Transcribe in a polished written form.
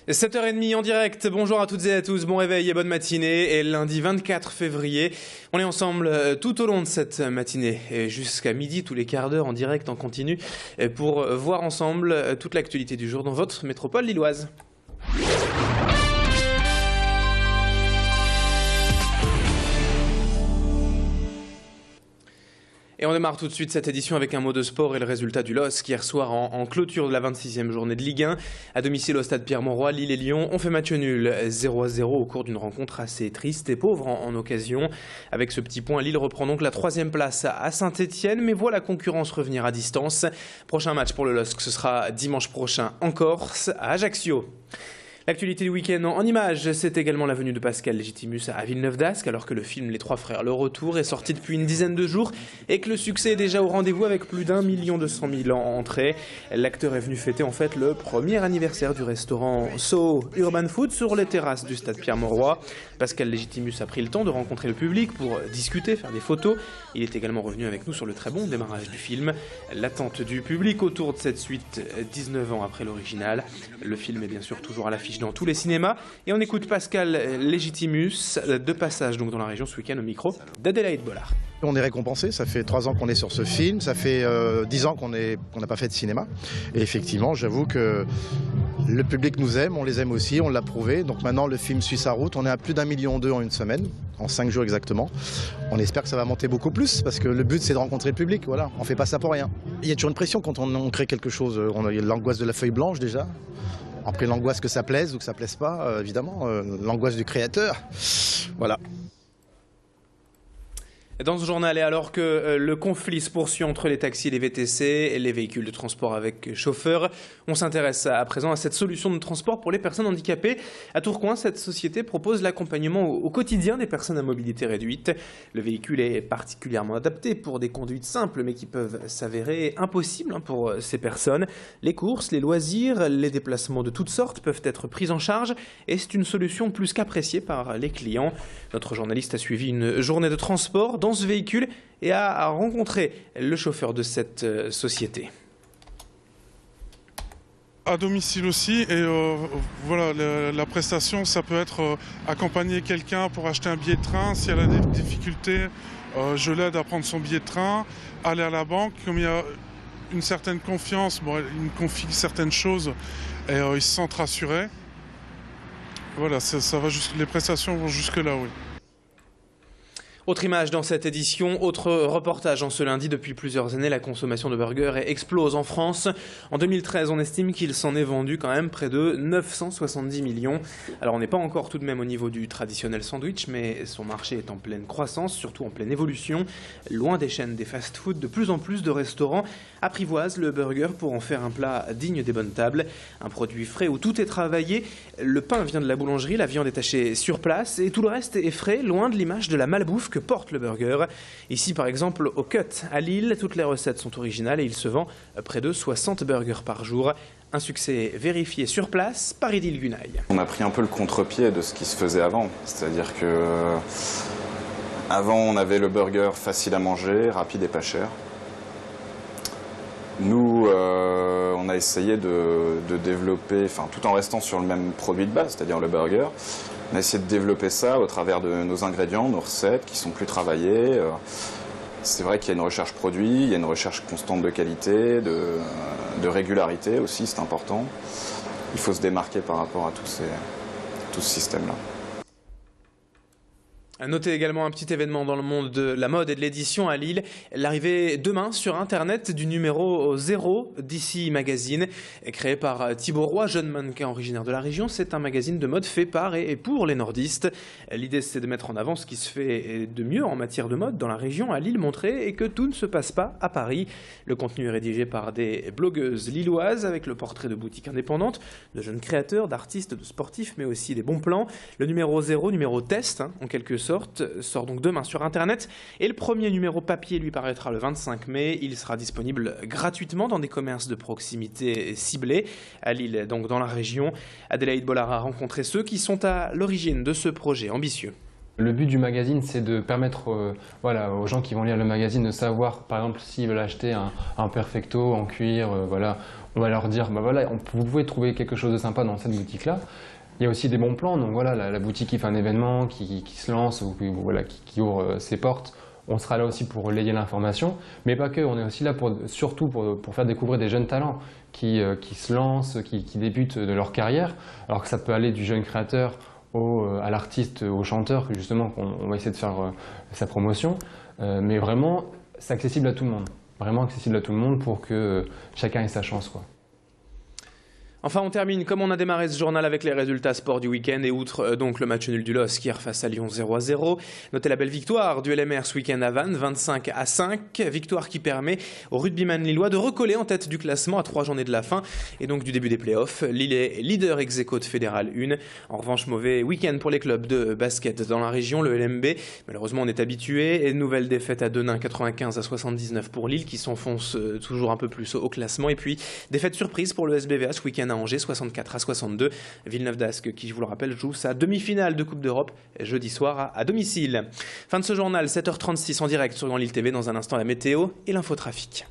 7h30 en direct, bonjour à toutes et à tous, bon réveil et bonne matinée. Et lundi 24 février, on est ensemble tout au long de cette matinée, jusqu'à midi, tous les quarts d'heure en direct, en continu, pour voir ensemble toute l'actualité du jour dans votre métropole lilloise. Et on démarre tout de suite cette édition avec un mot de sport et le résultat du LOSC hier soir en clôture de la 26e journée de Ligue 1. À domicile au stade Pierre-Mauroy, Lille et Lyon ont fait match nul 0-0 au cours d'une rencontre assez triste et pauvre en occasion. Avec ce petit point, Lille reprend donc la 3e place à Saint-Etienne, mais voit la concurrence revenir à distance. Prochain match pour le LOSC, ce sera dimanche prochain en Corse, à Ajaccio. L'actualité du week-end en images, c'est également la venue de Pascal Légitimus à Villeneuve d'Ascq, alors que le film Les Trois Frères, le retour, est sorti depuis une dizaine de jours et que le succès est déjà au rendez-vous avec plus d'1 200 000 en entrée. L'acteur est venu fêter en fait le premier anniversaire du restaurant Soho Urban Food sur les terrasses du stade Pierre-Mauroy. Pascal Légitimus a pris le temps de rencontrer le public pour discuter, faire des photos. Il est également revenu avec nous sur le très bon démarrage du film. L'attente du public autour de cette suite 19 ans après l'original. Le film est bien sûr toujours à l'affiche dans tous les cinémas. Et on écoute Pascal Légitimus, de passage donc dans la région ce week-end au micro d'Adélaïde Bollard. On est récompensé, ça fait 3 ans qu'on est sur ce film, ça fait 10 ans qu'on n'a pas fait de cinéma. Et effectivement, j'avoue que le public nous aime, on les aime aussi, on l'a prouvé. Donc maintenant, le film suit sa route, on est à plus d'1,2 million en une semaine, en 5 jours exactement. On espère que ça va monter beaucoup plus, parce que le but c'est de rencontrer le public, voilà, on fait pas ça pour rien. Il y a toujours une pression quand on crée quelque chose, on a l'angoisse de la feuille blanche déjà. Après l'angoisse que ça plaise ou que ça plaise pas, évidemment, l'angoisse du créateur, voilà. Dans ce journal, et alors que le conflit se poursuit entre les taxis et les VTC et les véhicules de transport avec chauffeur, on s'intéresse à présent à cette solution de transport pour les personnes handicapées. À Tourcoing, cette société propose l'accompagnement au quotidien des personnes à mobilité réduite. Le véhicule est particulièrement adapté pour des conduites simples, mais qui peuvent s'avérer impossibles pour ces personnes. Les courses, les loisirs, les déplacements de toutes sortes peuvent être pris en charge et c'est une solution plus qu'appréciée par les clients. Notre journaliste a suivi une journée de transport dans ce véhicule et a rencontré le chauffeur de cette société. À domicile aussi, et voilà, la prestation, ça peut être accompagner quelqu'un pour acheter un billet de train. Si elle a des difficultés, je l'aide à prendre son billet de train, aller à la banque. Comme il y a une certaine confiance, bon, il me confie certaines choses et il se sent rassuré. Voilà, ça va les prestations vont jusque là, oui. Autre image dans cette édition, autre reportage en ce lundi. Depuis plusieurs années, la consommation de burgers explose en France. En 2013, on estime qu'il s'en est vendu quand même près de 970 millions. Alors on n'est pas encore tout de même au niveau du traditionnel sandwich, mais son marché est en pleine croissance, surtout en pleine évolution. Loin des chaînes des fast-food, de plus en plus de restaurants apprivoisent le burger pour en faire un plat digne des bonnes tables. Un produit frais où tout est travaillé. Le pain vient de la boulangerie, la viande est hachée sur place et tout le reste est frais, loin de l'image de la malbouffe que porte le burger. Ici par exemple au Cut à Lille, toutes les recettes sont originales et il se vend près de 60 burgers par jour. Un succès vérifié sur place par Idil Gunaï. On a pris un peu le contre-pied de ce qui se faisait avant, c'est-à-dire que avant on avait le burger facile à manger, rapide et pas cher. Nous, on a essayé de développer, tout en restant sur le même produit de base, c'est-à-dire le burger. On a essayé de développer ça au travers de nos ingrédients, nos recettes qui sont plus travaillées. C'est vrai qu'il y a une recherche produit, il y a une recherche constante de qualité, de régularité aussi, c'est important. Il faut se démarquer par rapport à tout ce système-là. Notez également un petit événement dans le monde de la mode et de l'édition à Lille. L'arrivée demain sur Internet du numéro 0 d'Ici Magazine, créé par Thibaut Roy, jeune mannequin originaire de la région. C'est un magazine de mode fait par et pour les nordistes. L'idée, c'est de mettre en avant ce qui se fait de mieux en matière de mode dans la région, à Lille, montrer et que tout ne se passe pas à Paris. Le contenu est rédigé par des blogueuses lilloises avec le portrait de boutiques indépendantes, de jeunes créateurs, d'artistes, de sportifs, mais aussi des bons plans. Le numéro 0, numéro test, en quelque sorte, sort donc demain sur Internet et le premier numéro papier lui paraîtra le 25 mai. Il sera disponible gratuitement dans des commerces de proximité ciblés à Lille, donc dans la région. Adélaïde Bollard a rencontré ceux qui sont à l'origine de ce projet ambitieux. Le but du magazine, c'est de permettre voilà, aux gens qui vont lire le magazine de savoir, par exemple, s'ils veulent acheter un perfecto en cuir, voilà, on va leur dire, bah voilà, vous pouvez trouver quelque chose de sympa dans cette boutique-là. Il y a aussi des bons plans, donc voilà, la boutique qui fait un événement, qui se lance ou voilà, qui ouvre ses portes, on sera là aussi pour relayer l'information, mais pas que, on est aussi là surtout pour faire découvrir des jeunes talents qui se lancent, qui débutent de leur carrière, alors que ça peut aller du jeune créateur à l'artiste, au chanteur, que justement on va essayer de faire sa promotion, mais vraiment c'est accessible à tout le monde, vraiment accessible à tout le monde pour que chacun ait sa chance, quoi. Enfin, on termine comme on a démarré ce journal avec les résultats sport du week-end et outre donc le match nul du LOSC hier face à Lyon 0-0. Notez la belle victoire du LMR ce week-end à Vannes, 25-5. Victoire qui permet aux rugbyman lillois de recoller en tête du classement à 3 journées de la fin et donc du début des playoffs. Lille est leader ex aequo de Fédéral 1. En revanche, mauvais week-end pour les clubs de basket dans la région. Le LMB, malheureusement, on est habitué. Et nouvelle défaite à Denain, 95-79 pour Lille qui s'enfonce toujours un peu plus au classement. Et puis, défaite surprise pour le SBVA ce week-end à Angers, 64-62. Villeneuve d'Ascq, qui je vous le rappelle, joue sa demi-finale de Coupe d'Europe jeudi soir à domicile. Fin de ce journal, 7h36 en direct sur Grand Lille TV. Dans un instant, la météo et l'infotrafic.